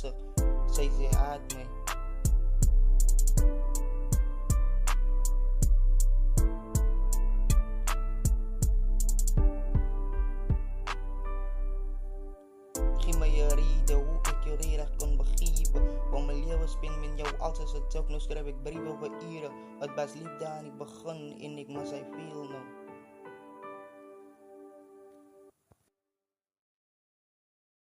rustig, zei ze haat mij. Geef me je reden hoe ik je recht kon begrijpen. Want mijn leven spin met jou als is het job. Nu schrijf ik brieven voor uren. Het was liefde en ik begon en ik maar zei veel nou.